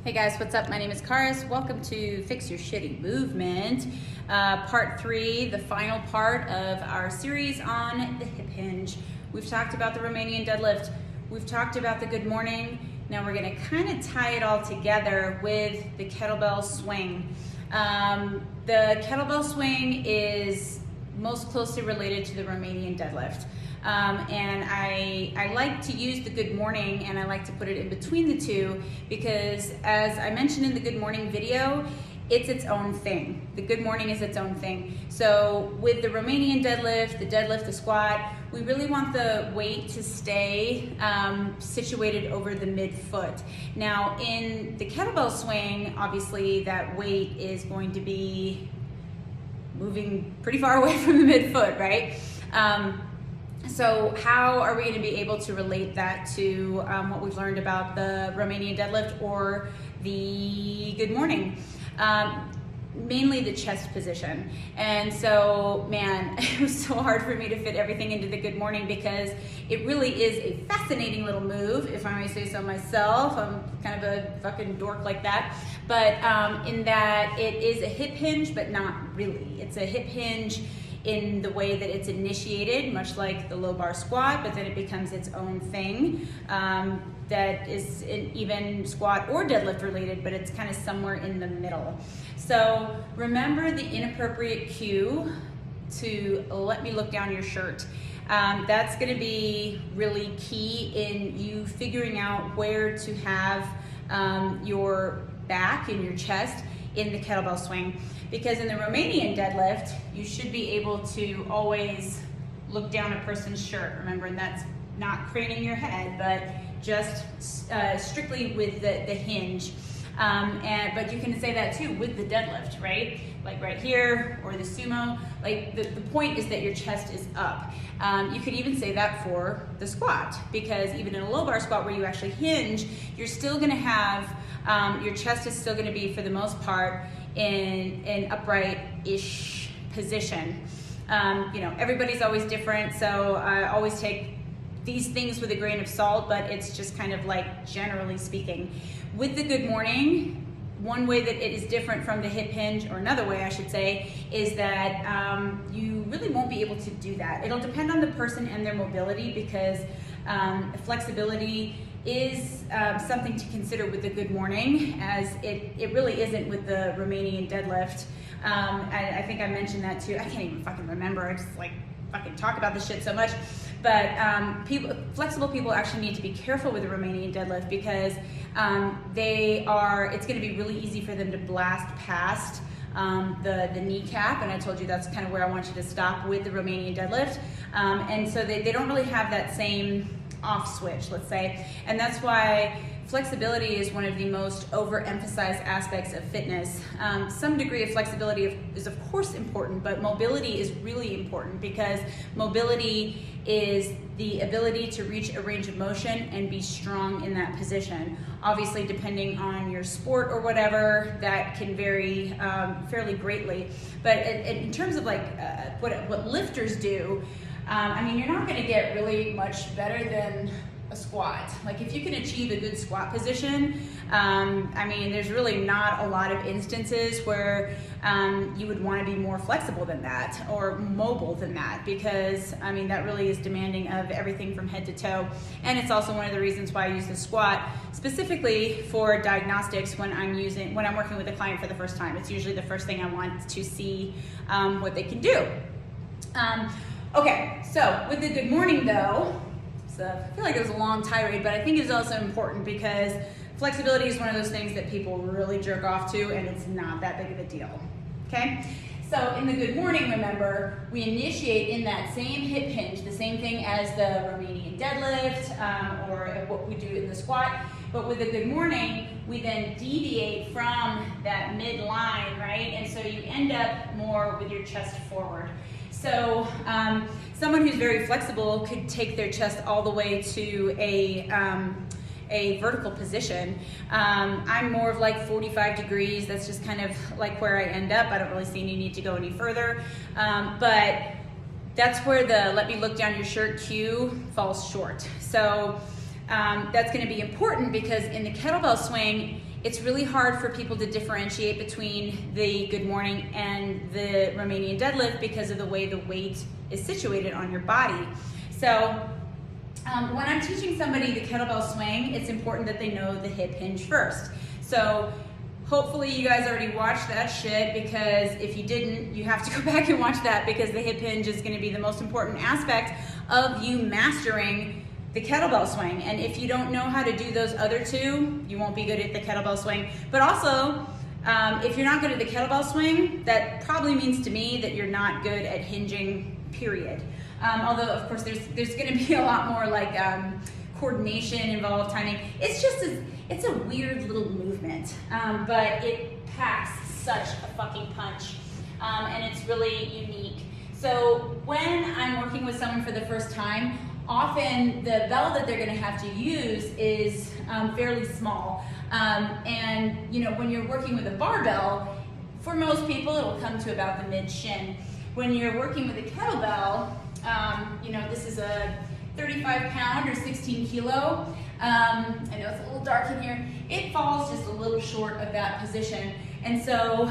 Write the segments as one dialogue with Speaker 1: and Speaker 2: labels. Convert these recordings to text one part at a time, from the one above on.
Speaker 1: Hey guys, what's up? My name is Karis. Welcome to Fix Your Shitty Movement, part 3, the final part of our series on the hip hinge. We've talked about the Romanian deadlift. We've talked about the good morning. Now we're gonna kind of tie it all together with the kettlebell swing. The kettlebell swing is most closely related to the Romanian deadlift. And I like to use the good morning, and I like to put it in between the two because, as I mentioned in the good morning video, it's its own thing. The good morning is its own thing. So with the Romanian deadlift, the squat, we really want the weight to stay situated over the midfoot. Now in the kettlebell swing, obviously that weight is going to be moving pretty far away from the midfoot, right? So how are we going to be able to relate that to what we've learned about the Romanian deadlift or the good morning? Mainly the chest position. And so, man, it was so hard for me to fit everything into the good morning because it really is a fascinating little move, if I may say so myself. I'm kind of a fucking dork like that. But in that it is a hip hinge, but not really. It's a hip hinge in the way that it's initiated, much like the low bar squat, but then it becomes its own thing that is even squat or deadlift related, but it's kind of somewhere in the middle. So remember the inappropriate cue to let me look down your shirt. That's gonna be really key in you figuring out where to have your back and your chest in the kettlebell swing. Because in the Romanian deadlift, you should be able to always look down a person's shirt. Remember, and that's not craning your head, but just strictly with the hinge. But you can say that too with the deadlift, right? Like right here or the sumo. Like the point is that your chest is up. You could even say that for the squat, because even in a low bar squat where you actually hinge, you're still gonna have, your chest is still gonna be, for the most part, in an upright-ish position. You know, everybody's always different, so I always take these things with a grain of salt, but it's just kind of like generally speaking. With the good morning, one way that it is different from the hip hinge, or another way I should say, is that you really won't be able to do that. It'll depend on the person and their mobility, because flexibility is something to consider with the good morning, as it really isn't with the Romanian deadlift. I think I mentioned that too. I can't even fucking remember. I just like fucking talk about this shit so much. But flexible people actually need to be careful with the Romanian deadlift, because it's going to be really easy for them to blast past the kneecap, and I told you that's kind of where I want you to stop with the Romanian deadlift. And so they don't really have that same off switch, let's say, and that's why flexibility is one of the most overemphasized aspects of fitness. Some degree of flexibility is of course important, but mobility is really important, because mobility is the ability to reach a range of motion and be strong in that position. Obviously, depending on your sport or whatever, that can vary fairly greatly. But in terms of like what lifters do, I mean, you're not going to get really much better than a squat. Like if you can achieve a good squat position, I mean, there's really not a lot of instances where you would want to be more flexible than that or mobile than that, because I mean, that really is demanding of everything from head to toe. And it's also one of the reasons why I use the squat specifically for diagnostics when I'm working with a client for the first time. It's usually the first thing I want to see what they can do. Okay, so with the good morning though, so I feel like it was a long tirade, but I think it's also important because flexibility is one of those things that people really jerk off to, and it's not that big of a deal, okay? So in the good morning, remember, we initiate in that same hip hinge, the same thing as the Romanian deadlift or what we do in the squat, but with the good morning, we then deviate from that midline, right? And so you end up more with your chest forward. So someone who's very flexible could take their chest all the way to a vertical position. I'm more of like 45 degrees. That's just kind of like where I end up. I don't really see any need to go any further. But that's where the let me look down your shirt cue falls short. So that's going to be important, because in the kettlebell swing, it's really hard for people to differentiate between the good morning and the Romanian deadlift because of the way the weight is situated on your body. So when I'm teaching somebody the kettlebell swing, it's important that they know the hip hinge first. So hopefully you guys already watched that shit, because if you didn't, you have to go back and watch that, because the hip hinge is going to be the most important aspect of you mastering the kettlebell swing. And if you don't know how to do those other two, you won't be good at the kettlebell swing. But also, if you're not good at the kettlebell swing, that probably means to me that you're not good at hinging, period. Although of course there's gonna be a lot more like coordination involved, timing. It's a weird little movement, but it packs such a fucking punch, and it's really unique. So when I'm working with someone for the first time, often the bell that they're going to have to use is fairly small, and when you're working with a barbell, for most people it will come to about the mid shin. When you're working with a kettlebell, this is a 35 pound or 16 kilo. I know it's a little dark in here. It falls just a little short of that position, and so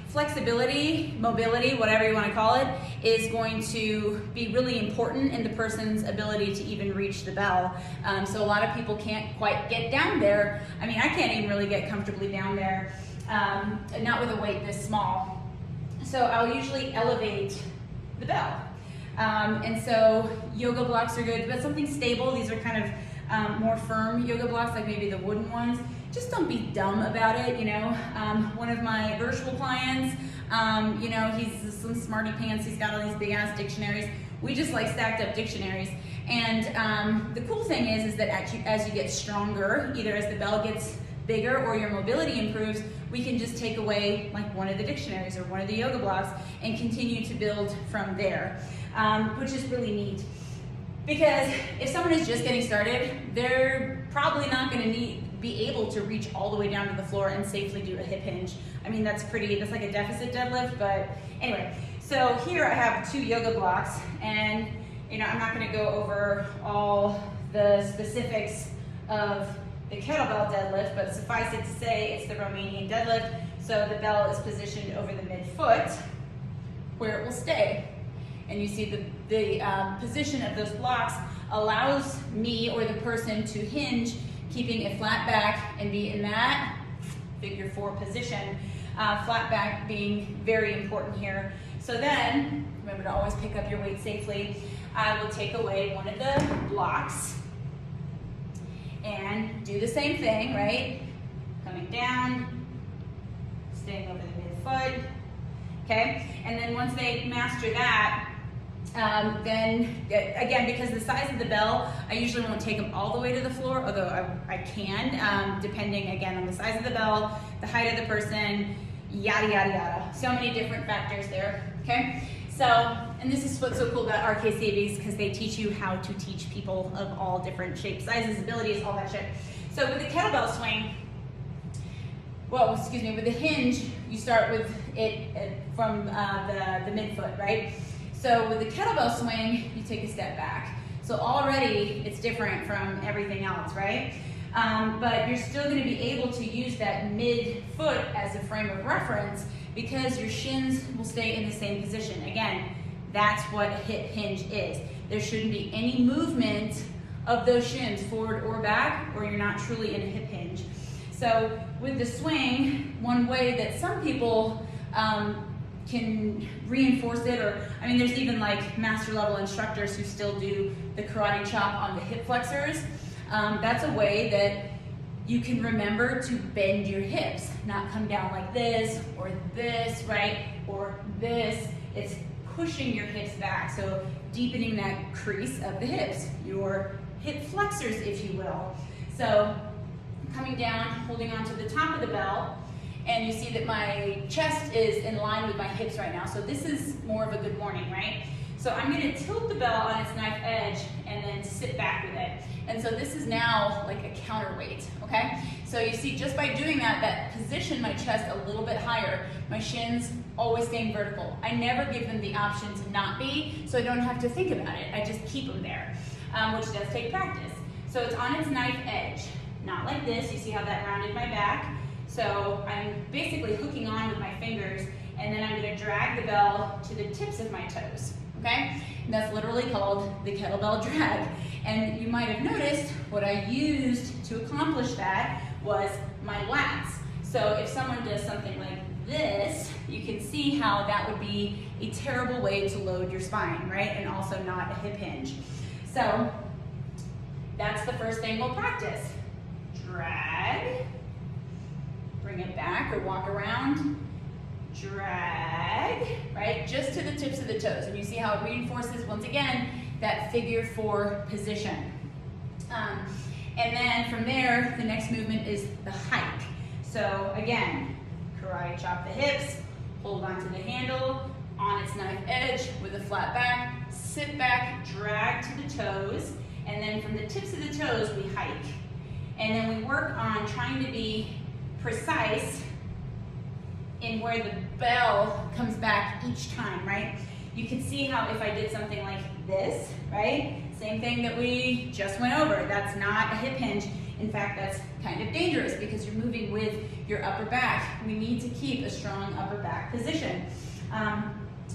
Speaker 1: flexibility, mobility, whatever you want to call it, is going to be really important in the person's ability to even reach the bell. So a lot of people can't quite get down there. I mean, I can't even really get comfortably down there, not with a weight this small. So I'll usually elevate the bell. And so yoga blocks are good, but something stable. These are kind of more firm yoga blocks, like maybe the wooden ones. Just don't be dumb about it, One of my virtual clients, he's some smarty pants. He's got all these big ass dictionaries. We just like stacked up dictionaries. And the cool thing is that as you get stronger, either as the bell gets bigger or your mobility improves, we can just take away like one of the dictionaries or one of the yoga blocks and continue to build from there, which is really neat. Because if someone is just getting started, they're probably not going to be able to reach all the way down to the floor and safely do a hip hinge. I mean, that's like a deficit deadlift, but anyway. So here I have 2 yoga blocks, and I'm not going to go over all the specifics of the kettlebell deadlift, but suffice it to say, it's the Romanian deadlift. So the bell is positioned over the midfoot, where it will stay. And you see the position of those blocks allows me or the person to hinge, keeping it flat back and be in that figure 4 position. Flat back being very important here. So then, remember to always pick up your weight safely. I will take away one of the blocks and do the same thing, right? Coming down, staying over the midfoot, okay? And then once they master that, then again, because the size of the bell, I usually won't take them all the way to the floor, although I can, depending again on the size of the bell, the height of the person, yada, yada, yada. So many different factors there, okay? So, and this is what's so cool about RKCBs, because they teach you how to teach people of all different shapes, sizes, abilities, all that shit. So with the kettlebell swing, with the hinge, you start with it from the midfoot, right? So with the kettlebell swing, you take a step back. So already it's different from everything else, right? But you're still going to be able to use that midfoot as a frame of reference, because your shins will stay in the same position. Again, that's what a hip hinge is. There shouldn't be any movement of those shins forward or back, or you're not truly in a hip hinge. So with the swing, one way that some people can reinforce it, or there's even like master level instructors who still do the karate chop on the hip flexors. That's a way that you can remember to bend your hips, not come down like this, right? Or this. It's pushing your hips back, so deepening that crease of the hips, your hip flexors, if you will. So coming down, holding on to the top of the bell, and you see that my chest is in line with my hips right now. So this is more of a good morning, right? So I'm going to tilt the bell on its knife edge and then sit back with it. And so this is now like a counterweight, okay? So you see, just by doing that position my chest a little bit higher, my shins always staying vertical. I never give them the option to not be, so I don't have to think about it. I just keep them there, which does take practice. So it's on its knife edge. not like this. You see how that rounded my back? So I'm basically hooking on with my fingers, and then I'm gonna drag the bell to the tips of my toes, okay? And that's literally called the kettlebell drag. And you might have noticed what I used to accomplish that was my lats. So if someone does something like this, you can see how that would be a terrible way to load your spine, right? And also not a hip hinge. So that's the first thing we'll practice. Drag, bring it back or walk around, drag, right? Just to the tips of the toes. And you see how it reinforces, once again, that figure 4 position. And then from there, the next movement is the hike. So again, karate chop the hips, hold onto the handle, on its knife edge with a flat back, sit back, drag to the toes, and then from the tips of the toes, we hike. And then we work on trying to be precise in where the bell comes back each time, right? You can see how if I did something like this, right? Same thing that we just went over. That's not a hip hinge. In fact, that's kind of dangerous because you're moving with your upper back. We need to keep a strong upper back position.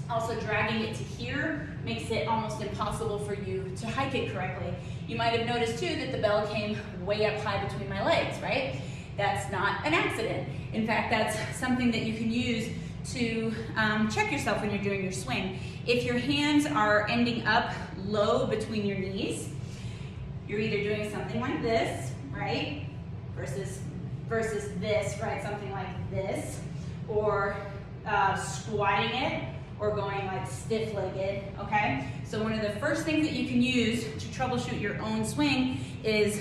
Speaker 1: Also, dragging it to here makes it almost impossible for you to hike it correctly. You might have noticed too that the bell came way up high between my legs, right? That's not an accident. In fact, that's something that you can use to check yourself when you're doing your swing. If your hands are ending up low between your knees, you're either doing something like this, right? Versus this, right? Something like this, or squatting it, or going like stiff-legged, okay? So one of the first things that you can use to troubleshoot your own swing is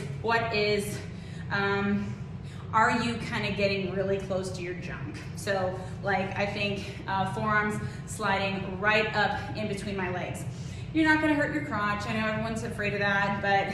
Speaker 1: are you kind of getting really close to your junk? So like I think forearms sliding right up in between my legs. You're not gonna hurt your crotch. I know everyone's afraid of that, but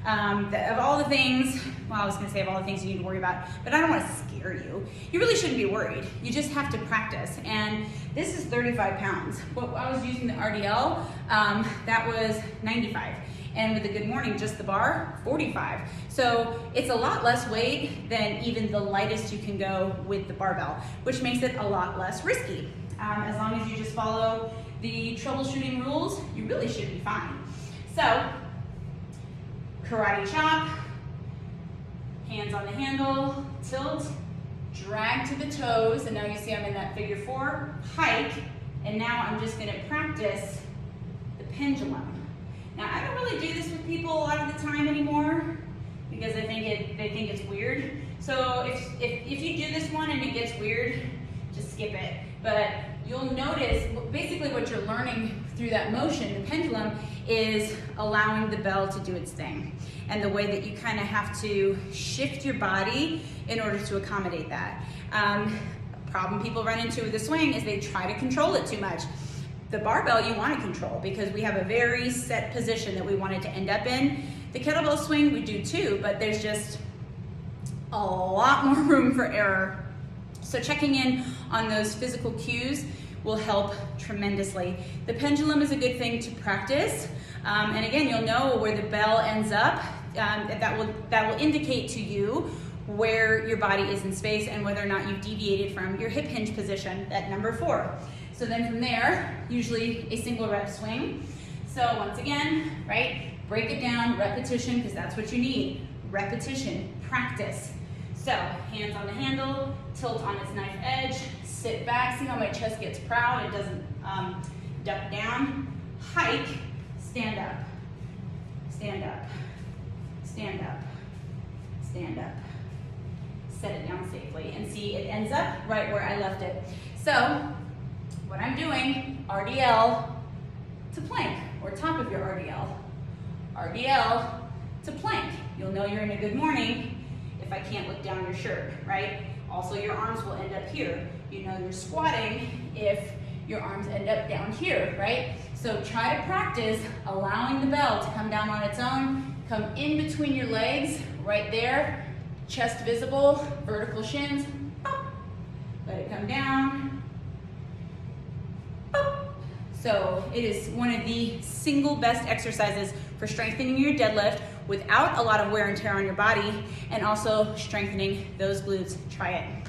Speaker 1: of all the things, well, I was gonna say of all the things you need to worry about, but I don't wanna scare you. You really shouldn't be worried. You just have to practice. And this is 35 pounds. What I was using the RDL, that was 95. And with the Good Morning, just the bar, 45. So it's a lot less weight than even the lightest you can go with the barbell, which makes it a lot less risky. As long as you just follow the troubleshooting rules, you really should be fine. So, karate chop, hands on the handle, tilt, drag to the toes, and now you see I'm in that figure 4, hike, and now I'm just gonna practice the pendulum. Now, I don't really do this with people a lot of the time anymore because they think it's weird. So if you do this one and it gets weird, just skip it. But you'll notice basically what you're learning through that motion, the pendulum, is allowing the bell to do its thing. And the way that you kind of have to shift your body in order to accommodate that. Problem people run into with the swing is they try to control it too much. The barbell you want to control because we have a very set position that we want it to end up in. The kettlebell swing we do too, but there's just a lot more room for error. So checking in on those physical cues will help tremendously. The pendulum is a good thing to practice. And again, you'll know where the bell ends up. That will indicate to you where your body is in space and whether or not you've deviated from your hip hinge position at number 4. So then from there, usually a single rep swing. So once again, right, break it down, repetition, because that's what you need. Repetition, practice. So hands on the handle, tilt on its knife edge, sit back, see how my chest gets proud, it doesn't duck down. Hike, stand up, stand up, stand up, stand up. Set it down safely and see it ends up right where I left it. So what I'm doing, RDL to plank, or top of your RDL. RDL to plank. You'll know you're in a good morning if I can't look down your shirt, right? Also, your arms will end up here. You know you're squatting if your arms end up down here, right? So try to practice allowing the bell to come down on its own, come in between your legs, right there, chest visible, vertical shins, up. Let it come down. So it is one of the single best exercises for strengthening your deadlift, without a lot of wear and tear on your body, and also strengthening those glutes. Try it.